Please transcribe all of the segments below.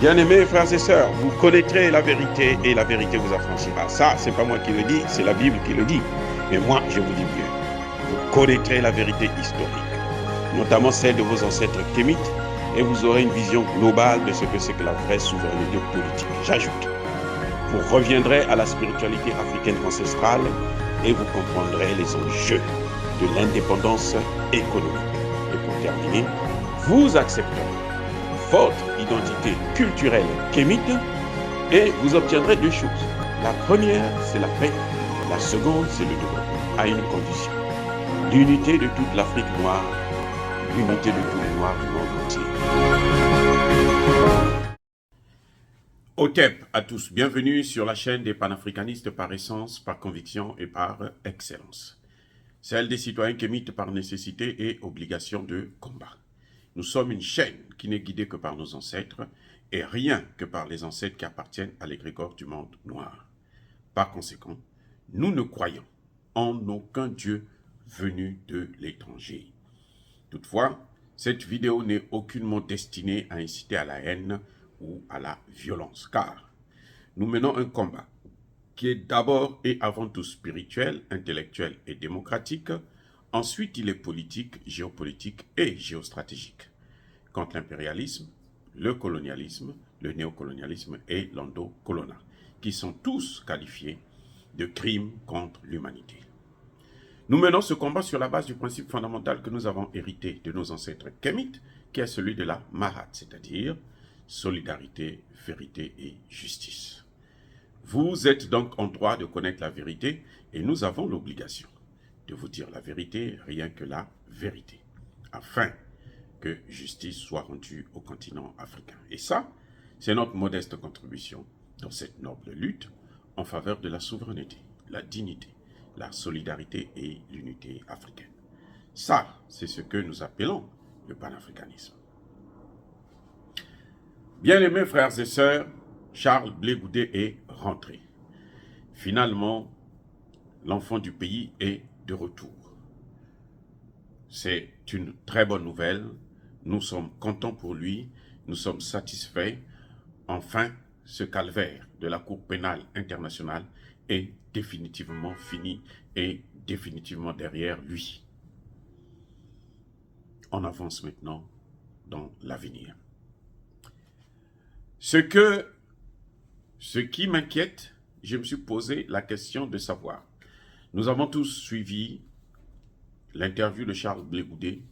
Bien-aimés frères et sœurs, vous connaîtrez la vérité et la vérité vous affranchira. Ça, c'est pas moi qui le dis, c'est la Bible qui le dit. Mais moi, je vous dis mieux. Vous connaîtrez la vérité historique, notamment celle de vos ancêtres kémites, et vous aurez une vision globale de ce que c'est que la vraie souveraineté politique. J'ajoute, vous reviendrez à la spiritualité africaine ancestrale et vous comprendrez les enjeux de l'indépendance économique. Et pour terminer, vous accepterez votre identité culturelle kémite et vous obtiendrez deux choses. La première, c'est la paix. La seconde, c'est le développement, à une condition. L'unité de toute l'Afrique noire, l'unité de tous les Noirs du monde entier. Otep à tous, bienvenue sur la chaîne des panafricanistes par essence, par conviction et par excellence. Celle des citoyens kémites par nécessité et obligation de combat. Nous sommes une chaîne qui n'est guidée que par nos ancêtres et rien que par les ancêtres qui appartiennent à l'égrégore du monde noir. Par conséquent, nous ne croyons en aucun Dieu venu de l'étranger. Toutefois, cette vidéo n'est aucunement destinée à inciter à la haine ou à la violence, car nous menons un combat qui est d'abord et avant tout spirituel, intellectuel et démocratique. Ensuite, il est politique, géopolitique et géostratégique. Contre l'impérialisme, le colonialisme, le néocolonialisme et l'endocoloniat, qui sont tous qualifiés de crimes contre l'humanité. Nous menons ce combat sur la base du principe fondamental que nous avons hérité de nos ancêtres kémites, qui est celui de la Mahat, c'est-à-dire solidarité, vérité et justice. Vous êtes donc en droit de connaître la vérité et nous avons l'obligation de vous dire la vérité, rien que la vérité, afin que justice soit rendue au continent africain. Et ça, c'est notre modeste contribution dans cette noble lutte en faveur de la souveraineté, la dignité, la solidarité et l'unité africaine. Ça, c'est ce que nous appelons le panafricanisme. Bien-aimés frères et sœurs, Charles Blé Goudé est rentré. Finalement, l'enfant du pays est de retour. C'est une très bonne nouvelle. Nous sommes contents pour lui. Nous sommes satisfaits. Enfin, ce calvaire de la Cour pénale internationale est définitivement fini et définitivement derrière lui. On avance maintenant dans l'avenir. Ce qui m'inquiète, je me suis posé la question de savoir. Nous avons tous suivi l'interview de Charles Blé Goudé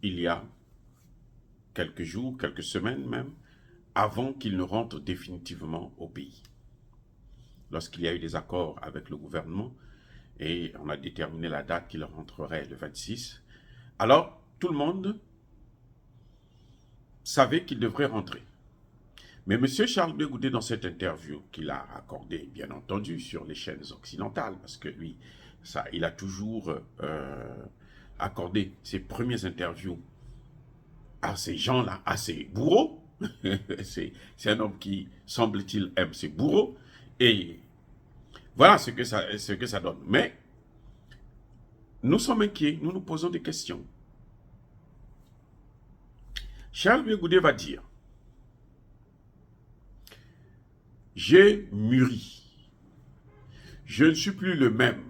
il y a quelques jours, quelques semaines même, avant qu'il ne rentre définitivement au pays. Lorsqu'il y a eu des accords avec le gouvernement et on a déterminé la date qu'il rentrerait le 26, alors tout le monde savait qu'il devrait rentrer. Mais M. Charles Blé Goudé, dans cette interview qu'il a accordée, bien entendu, sur les chaînes occidentales, parce que lui, il a toujours accordé ses premières interviews à ces gens-là, à ces bourreaux. C'est un homme qui, semble-t-il, aime ses bourreaux. Et voilà ce que ça donne. Mais nous sommes inquiets, nous nous posons des questions. Charles Blé Goudé va dire: j'ai mûri. Je ne suis plus le même,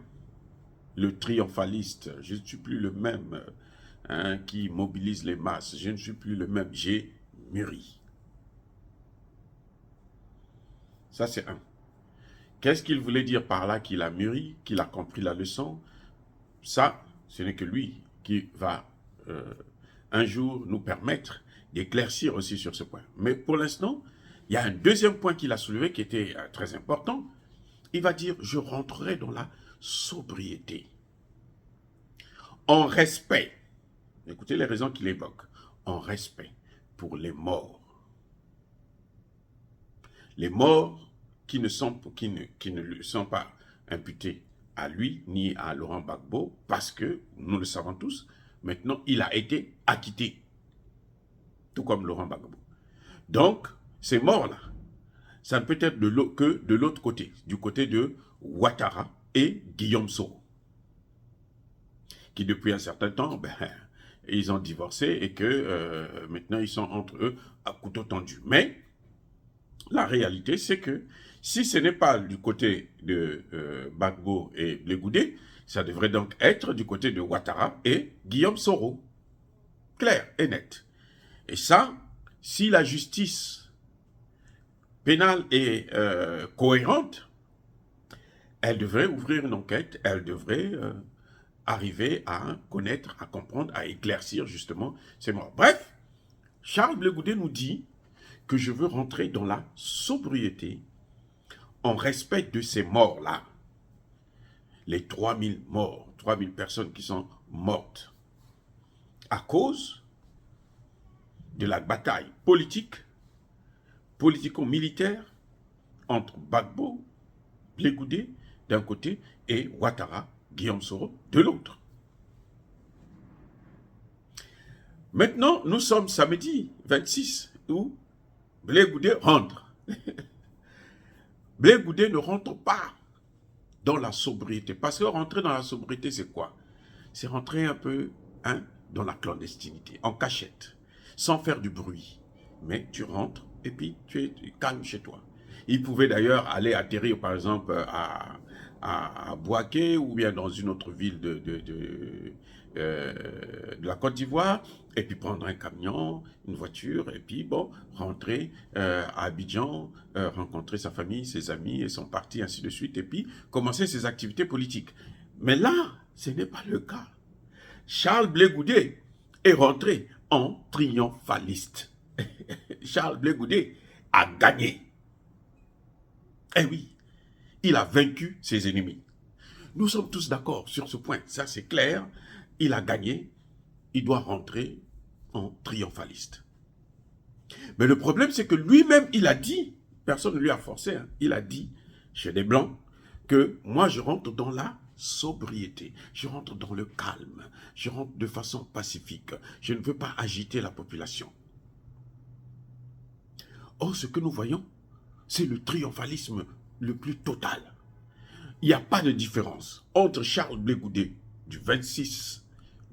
le triomphaliste. Je ne suis plus le même qui mobilise les masses. Je ne suis plus le même. J'ai mûri. Ça, c'est un. Qu'est-ce qu'il voulait dire par là qu'il a mûri, qu'il a compris la leçon? Ça, ce n'est que lui qui va un jour nous permettre d'éclaircir aussi sur ce point. Mais pour l'instant, il y a un deuxième point qu'il a soulevé qui était très important. Il va dire: je rentrerai dans la sobriété, en respect. Écoutez les raisons qu'il évoque. En respect pour les morts. Les morts qui ne lui sont pas imputés à lui ni à Laurent Gbagbo, parce que, nous le savons tous, maintenant il a été acquitté, tout comme Laurent Gbagbo. Donc, ces morts-là, ça ne peut être que de l'autre côté, du côté de Ouattara et Guillaume Soro, qui depuis un certain temps, ils ont divorcé et que maintenant ils sont entre eux à couteau tendu. Mais la réalité, c'est que si ce n'est pas du côté de Gbagbo et Blé Goudé, ça devrait donc être du côté de Ouattara et Guillaume Soro. Clair et net. Et ça, si la justice pénale est cohérente, elle devrait ouvrir une enquête, elle devrait arriver à connaître, à comprendre, à éclaircir justement ces morts. Bref, Charles Blé Goudé nous dit que je veux rentrer dans la sobriété en respect de ces morts-là. Les 3000 morts, 3000 personnes qui sont mortes à cause de la bataille politique, politico-militaire entre Gbagbo, Blé Goudé d'un côté et Ouattara, Guillaume Soro de l'autre. Maintenant, nous sommes samedi 26 où Blé Goudé rentre. Blé Goudé ne rentre pas dans la sobriété. Parce que rentrer dans la sobriété, c'est quoi? C'est rentrer un peu dans la clandestinité, en cachette, sans faire du bruit. Mais tu rentres et puis tu es calme chez toi. Il pouvait d'ailleurs aller atterrir, par exemple, à Bouaké ou bien dans une autre ville de la Côte d'Ivoire, et puis prendre un camion, une voiture, et puis bon, rentrer à Abidjan, rencontrer sa famille, ses amis et son parti, ainsi de suite, et puis commencer ses activités politiques. Mais là, ce n'est pas le cas. Charles Blé Goudé est rentré en triomphaliste. Charles Blé Goudé a gagné. Eh oui, il a vaincu ses ennemis. Nous sommes tous d'accord sur ce point, ça c'est clair. Il a gagné, il doit rentrer en triomphaliste. Mais le problème, c'est que lui-même, il a dit, personne ne lui a forcé, il a dit chez les Blancs que moi je rentre dans la sobriété, je rentre dans le calme, je rentre de façon pacifique, je ne veux pas agiter la population. Or, ce que nous voyons, c'est le triomphalisme le plus total. Il n'y a pas de différence entre Charles Blé Goudé du 26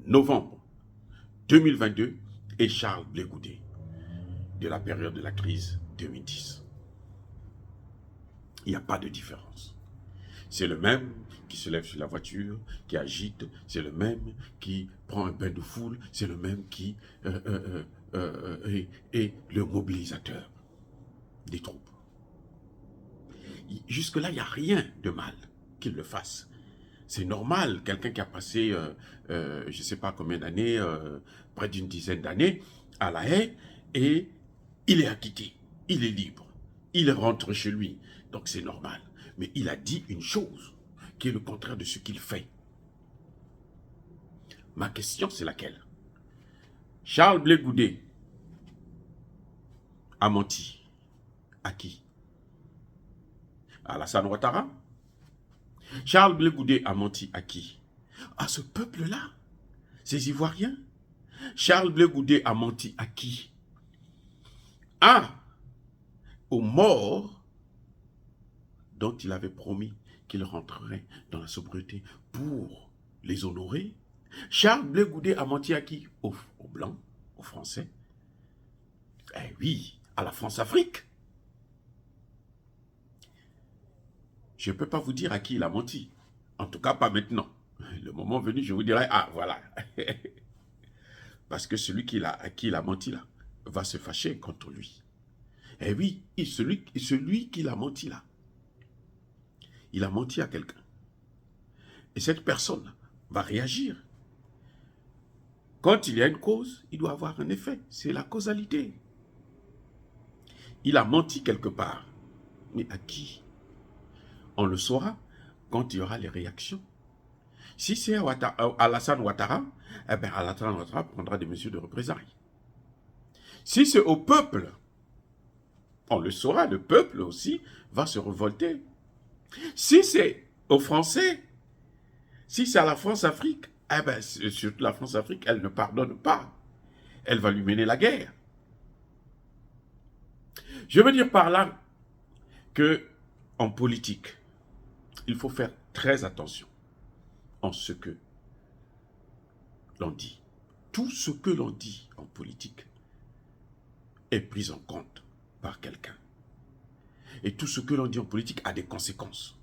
novembre 2022 et Charles Blé Goudé de la période de la crise 2010. Il n'y a pas de différence. C'est le même qui se lève sur la voiture, qui agite, c'est le même qui prend un bain de foule, c'est le même qui est le mobilisateur des troupes. Jusque-là, il n'y a rien de mal qu'il le fasse. C'est normal, quelqu'un qui a passé, je ne sais pas combien d'années, près d'une dizaine d'années, à La Haye, et il est acquitté, il est libre, il rentre chez lui, donc c'est normal. Mais il a dit une chose, qui est le contraire de ce qu'il fait. Ma question, c'est laquelle? Charles Blé Goudé a menti. À qui? À Alassane Ouattara? Charles Blé Goudé a menti à qui? À ce peuple-là, ces Ivoiriens. Charles Blé Goudé a menti à qui? Aux morts dont il avait promis qu'il rentrerait dans la sobriété pour les honorer. Charles Blé Goudé a menti à qui? Aux Blancs, aux Français. Eh oui, à la France-Afrique. Je ne peux pas vous dire à qui il a menti. En tout cas, pas maintenant. Le moment venu, je vous dirai, voilà. Parce que celui à qui il a menti là, va se fâcher contre lui. Eh oui, celui qui l'a menti là, il a menti à quelqu'un. Et cette personne va réagir. Quand il y a une cause, il doit avoir un effet. C'est la causalité. Il a menti quelque part. Mais à qui? On le saura quand il y aura les réactions. Si c'est Alassane Ouattara, eh bien Alassane Ouattara prendra des mesures de représailles. Si c'est au peuple, on le saura, le peuple aussi va se révolter. Si c'est aux Français, si c'est à la France-Afrique, eh bien, surtout la France-Afrique, elle ne pardonne pas. Elle va lui mener la guerre. Je veux dire par là que, en politique, il faut faire très attention en ce que l'on dit. Tout ce que l'on dit en politique est pris en compte par quelqu'un. Et tout ce que l'on dit en politique a des conséquences.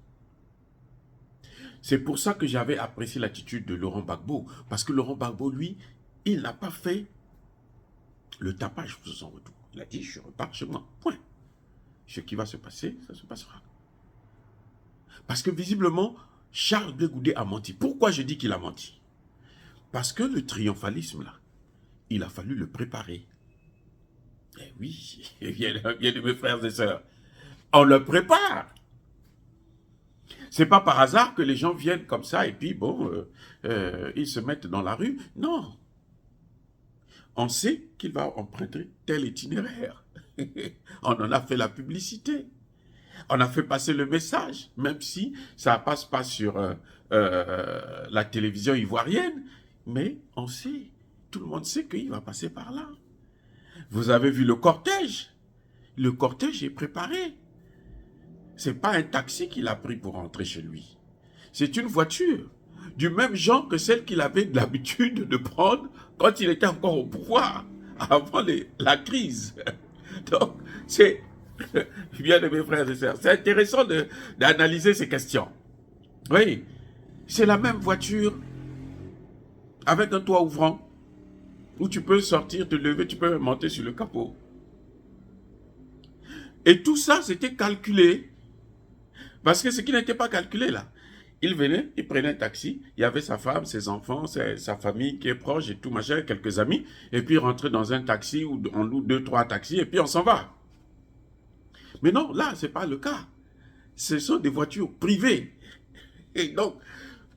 C'est pour ça que j'avais apprécié l'attitude de Laurent Gbagbo. Parce que Laurent Gbagbo, lui, il n'a pas fait le tapage pour son retour. Il a dit, je repars chez moi. Point. Ce qui va se passer, ça se passera. Parce que visiblement, Charles Blé Goudé a menti. Pourquoi je dis qu'il a menti? Parce que le triomphalisme, là, il a fallu le préparer. Eh oui, bien de mes frères et sœurs, on le prépare. C'est pas par hasard que les gens viennent comme ça et puis, bon, ils se mettent dans la rue. Non. On sait qu'il va emprunter tel itinéraire. On en a fait la publicité. On a fait passer le message, même si ça ne passe pas sur la télévision ivoirienne. Mais on sait, tout le monde sait qu'il va passer par là. Vous avez vu le cortège. Le cortège est préparé. Ce n'est pas un taxi qu'il a pris pour rentrer chez lui. C'est une voiture du même genre que celle qu'il avait l'habitude de prendre quand il était encore au pouvoir, avant la crise. Donc, c'est, bien de mes frères et sœurs, c'est intéressant d'analyser ces questions. Oui, c'est la même voiture avec un toit ouvrant où tu peux sortir, te lever, tu peux monter sur le capot. Et tout ça, c'était calculé. Parce que ce qui n'était pas calculé là, il venait, il prenait un taxi, il y avait sa femme, ses enfants, sa famille qui est proche et tout machin, quelques amis, et puis il rentrait dans un taxi où on loue 2-3 taxis et puis on s'en va. Mais non, là, ce n'est pas le cas. Ce sont des voitures privées. Et donc,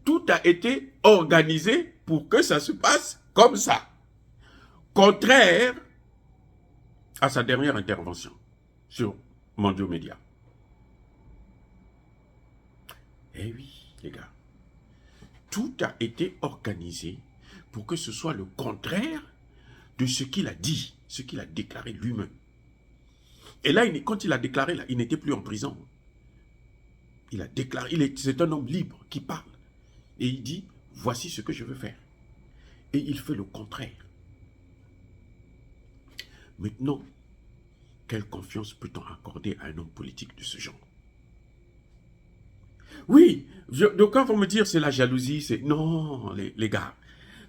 tout a été organisé pour que ça se passe comme ça. Contraire à sa dernière intervention sur Mondio Média. Eh oui, les gars. Tout a été organisé pour que ce soit le contraire de ce qu'il a dit, ce qu'il a déclaré lui-même. Et là, quand il a déclaré, là, il n'était plus en prison. Il a déclaré, c'est un homme libre qui parle. Et il dit, voici ce que je veux faire. Et il fait le contraire. Maintenant, quelle confiance peut-on accorder à un homme politique de ce genre? Oui, d'aucuns vont me dire c'est la jalousie, c'est... Non, les gars.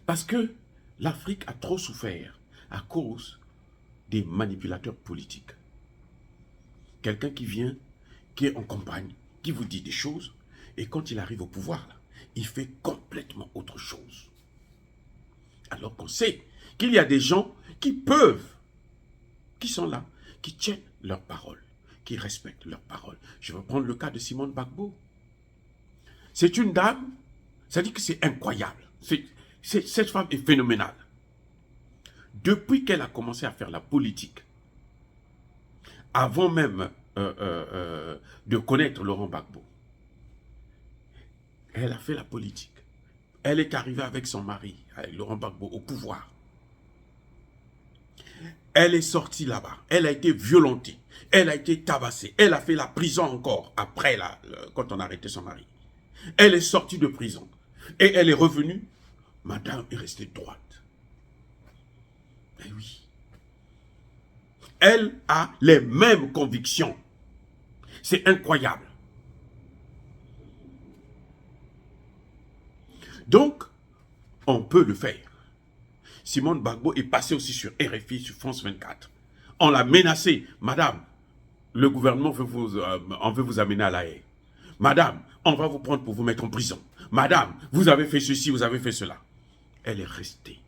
Parce que l'Afrique a trop souffert à cause des manipulateurs politiques. Quelqu'un qui vient, qui est en campagne, qui vous dit des choses, et quand il arrive au pouvoir, là, il fait complètement autre chose. Alors qu'on sait qu'il y a des gens qui peuvent, qui sont là, qui tiennent leurs paroles, qui respectent leurs paroles. Je vais prendre le cas de Simone Gbagbo. C'est une dame, ça dit que c'est incroyable. Cette femme est phénoménale. Depuis qu'elle a commencé à faire la politique, avant même de connaître Laurent Gbagbo, elle a fait la politique. Elle est arrivée avec son mari, avec Laurent Gbagbo, au pouvoir. Elle est sortie là-bas. Elle a été violentée. Elle a été tabassée. Elle a fait la prison encore, après, quand on a arrêté son mari. Elle est sortie de prison. Et elle est revenue. Madame est restée droite. Eh oui. Elle a les mêmes convictions. C'est incroyable. Donc, on peut le faire. Simone Gbagbo est passée aussi sur RFI, sur France 24. On l'a menacée. Madame, le gouvernement on veut vous amener à la haie. Madame, on va vous prendre pour vous mettre en prison. Madame, vous avez fait ceci, vous avez fait cela. Elle est restée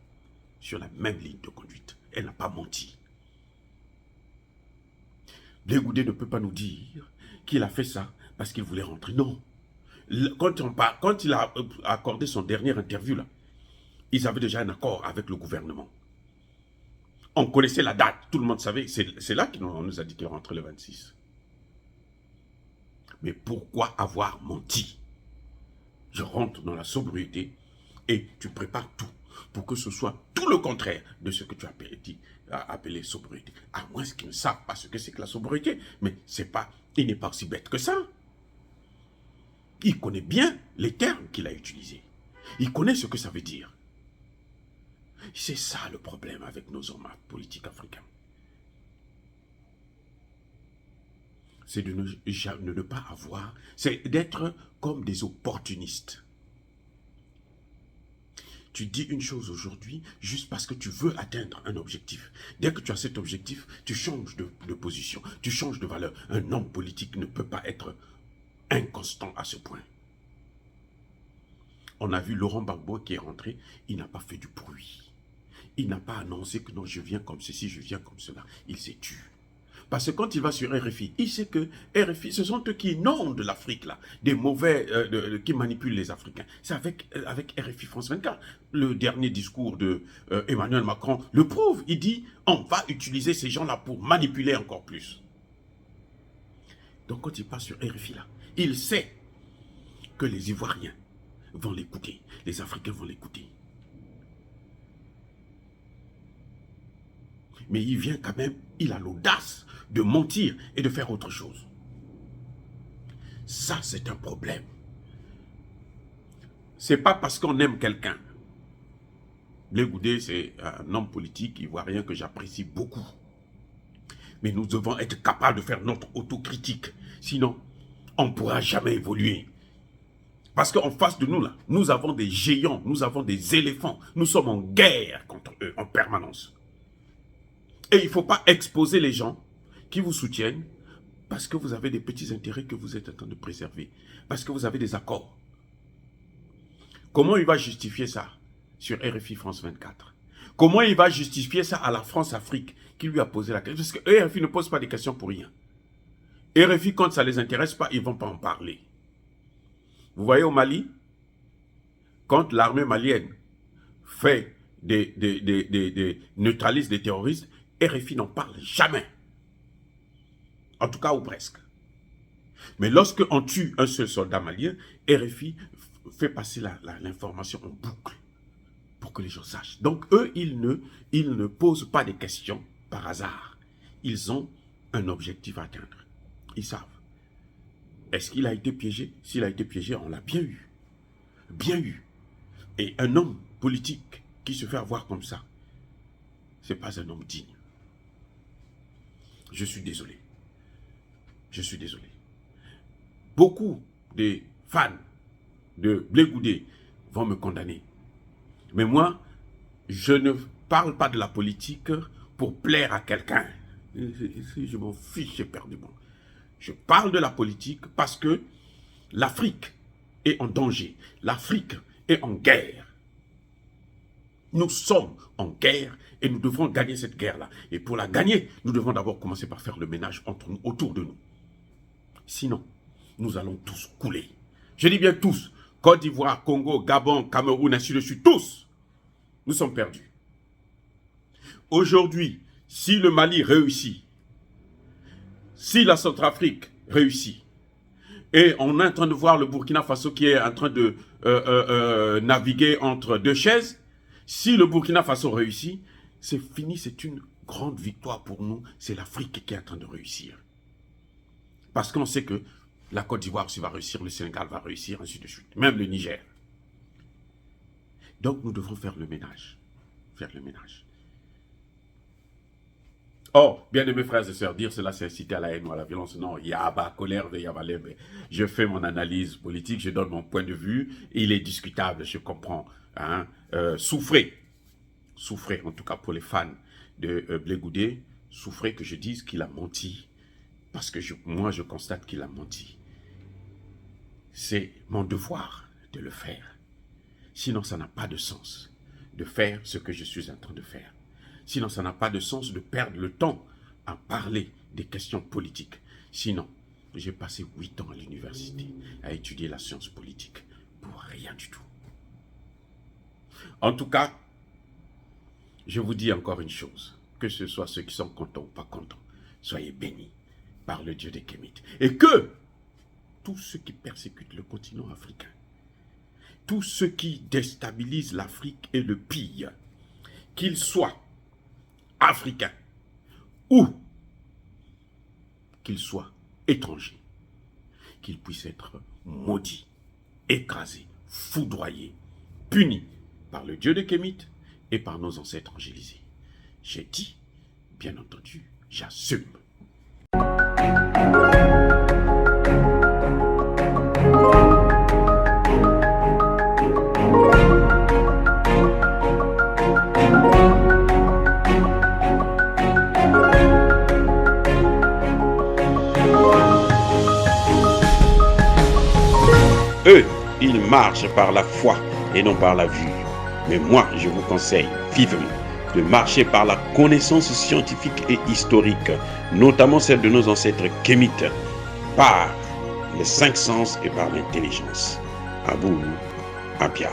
sur la même ligne de conduite. Elle n'a pas menti. Blé Goudé ne peut pas nous dire qu'il a fait ça parce qu'il voulait rentrer. Non. Quand il a accordé son dernière interview, là, ils avaient déjà un accord avec le gouvernement. On connaissait la date, tout le monde savait. C'est là qu'on nous a dit qu'il rentrait le 26. Mais pourquoi avoir menti? Je rentre dans la sobriété et tu prépares tout pour que ce soit tout le contraire de ce que tu as appelé sobriété. À moins qu'ils ne savent pas ce que c'est que la sobriété. Mais il n'est pas aussi bête que ça. Il connaît bien les termes qu'il a utilisés. Il connaît ce que ça veut dire. C'est ça le problème avec nos hommes politiques africains. c'est de ne pas avoir, c'est d'être comme des opportunistes. Tu dis une chose aujourd'hui juste parce que tu veux atteindre un objectif. Dès que tu as cet objectif, tu changes de position, tu changes de valeur. Un homme politique ne peut pas être inconstant à ce point. On a vu Laurent Gbagbo qui est rentré, il n'a pas fait du bruit. Il n'a pas annoncé que non, je viens comme ceci, je viens comme cela. Il s'est tué. Parce que quand il va sur RFI, il sait que RFI, ce sont eux qui inondent l'Afrique, là, des mauvais, qui manipulent les Africains. C'est avec RFI France 24. Le dernier discours de Emmanuel Macron le prouve. Il dit, on va utiliser ces gens-là pour manipuler encore plus. Donc quand il passe sur RFI, là, il sait que les Ivoiriens vont l'écouter, les Africains vont l'écouter. Mais il vient quand même, il a l'audace de mentir et de faire autre chose. Ça, c'est un problème. C'est pas parce qu'on aime quelqu'un. Blé Goudé, c'est un homme politique ivoirien que j'apprécie beaucoup. Mais nous devons être capables de faire notre autocritique. Sinon, on ne pourra jamais évoluer. Parce qu'en face de nous, là, nous avons des géants, nous avons des éléphants. Nous sommes en guerre contre eux en permanence. Et il ne faut pas exposer les gens qui vous soutiennent parce que vous avez des petits intérêts que vous êtes en train de préserver. Parce que vous avez des accords. Comment il va justifier ça sur RFI France 24? Comment il va justifier ça à la France-Afrique qui lui a posé la question? Parce que RFI ne pose pas des questions pour rien. RFI, quand ça ne les intéresse pas, ils ne vont pas en parler. Vous voyez au Mali, quand l'armée malienne fait neutralise des terroristes, RFI n'en parle jamais. En tout cas, ou presque. Mais lorsque on tue un seul soldat malien, RFI fait passer l'information en boucle pour que les gens sachent. Donc, eux, ils ne posent pas des questions par hasard. Ils ont un objectif à atteindre. Ils savent. Est-ce qu'il a été piégé? S'il a été piégé, on l'a bien eu. Bien eu. Et un homme politique qui se fait avoir comme ça, ce n'est pas un homme digne. Je suis désolé. Je suis désolé. Beaucoup de fans de Blé Goudé vont me condamner. Mais moi, je ne parle pas de la politique pour plaire à quelqu'un. Je m'en fiche éperdument. Je parle de la politique parce que l'Afrique est en danger. L'Afrique est en guerre. Nous sommes en guerre et nous devrons gagner cette guerre-là. Et pour la gagner, nous devons d'abord commencer par faire le ménage entre nous, autour de nous. Sinon, nous allons tous couler. Je dis bien tous. Côte d'Ivoire, Congo, Gabon, Cameroun, ainsi de suite. Tous. Nous sommes perdus. Aujourd'hui, si le Mali réussit, si la Centrafrique réussit, et on est en train de voir le Burkina Faso qui est en train de naviguer entre deux chaises, si le Burkina Faso réussit, c'est fini, c'est une grande victoire pour nous. C'est l'Afrique qui est en train de réussir. Parce qu'on sait que la Côte d'Ivoire aussi va réussir, le Sénégal va réussir, ainsi de suite. Même le Niger. Donc nous devrons faire le ménage. Faire le ménage. Oh, bien aimés frères et sœurs, dire cela c'est inciter à la haine ou à la violence. Non, yaba, colère, yabalebe. Je fais mon analyse politique, je donne mon point de vue. Il est discutable, je comprends. Hein? Souffrez. Souffrez, en tout cas pour les fans de Blé Goudé. Souffrez que je dise qu'il a menti. Parce que moi, je constate qu'il a menti. C'est mon devoir de le faire. Sinon, ça n'a pas de sens de faire ce que je suis en train de faire. Sinon, ça n'a pas de sens de perdre le temps à parler des questions politiques. Sinon, j'ai passé 8 ans à l'université à étudier la science politique pour rien du tout. En tout cas, je vous dis encore une chose, que ce soit ceux qui sont contents ou pas contents, soyez bénis par le Dieu des Kémites. Et que tous ceux qui persécutent le continent africain, tous ceux qui déstabilisent l'Afrique et le pillent, qu'ils soient africains ou qu'ils soient étrangers, qu'ils puissent être maudits, écrasés, foudroyés, punis par le Dieu des Kémites et par nos ancêtres angélisés. J'ai dit, bien entendu, j'assume. marche par la foi et non par la vue. Mais moi, je vous conseille vivement de marcher par la connaissance scientifique et historique, notamment celle de nos ancêtres kémites, par les 5 sens et par l'intelligence. Abou Abia.